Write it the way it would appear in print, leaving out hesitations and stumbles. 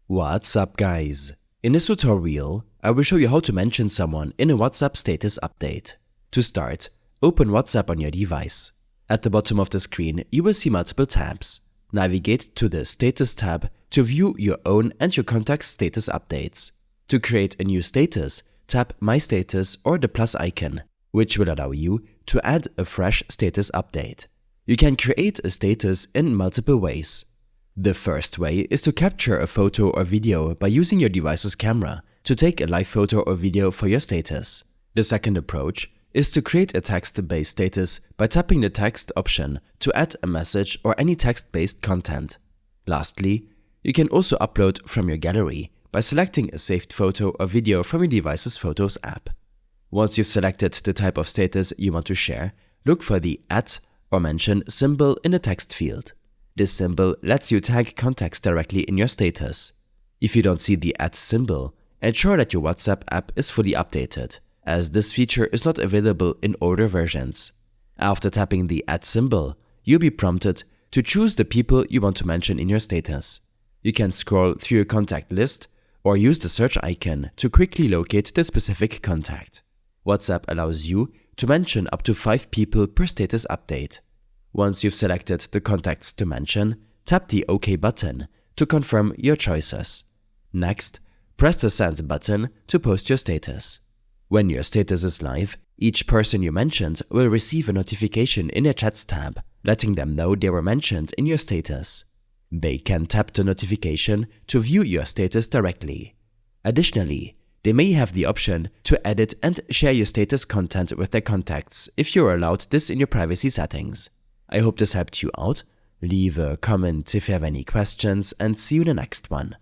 What's up, guys? In this tutorial, I will show you how to mention someone in a WhatsApp status update. To start, open WhatsApp on your device. At the bottom of the screen, you will see multiple tabs. Navigate to the Status tab to view your own and your contacts' status updates. To create a new status, tap My Status or the plus icon, which will allow you to add a fresh status update. You can create a status in multiple ways. The first way is to capture a photo or video by using your device's camera to take a live photo or video for your status. The second approach is to create a text-based status by tapping the text option to add a message or any text-based content. Lastly, you can also upload from your gallery by selecting a saved photo or video from your device's Photos app. Once you've selected the type of status you want to share, look for the @ or mention symbol in the text field. This symbol lets you tag contacts directly in your status. If you don't see the @ symbol, ensure that your WhatsApp app is fully updated, as this feature is not available in older versions. After tapping the @ symbol, you'll be prompted to choose the people you want to mention in your status. You can scroll through your contact list or use the search icon to quickly locate the specific contact. WhatsApp allows you to mention up to 5 people per status update. Once you've selected the contacts to mention, tap the OK button to confirm your choices. Next, press the Send button to post your status. When your status is live, each person you mentioned will receive a notification in their Chats tab, letting them know they were mentioned in your status. They can tap the notification to view your status directly. Additionally, they may have the option to edit and share your status content with their contacts if you're allowed this in your privacy settings. I hope this helped you out. Leave a comment if you have any questions and see you in the next one.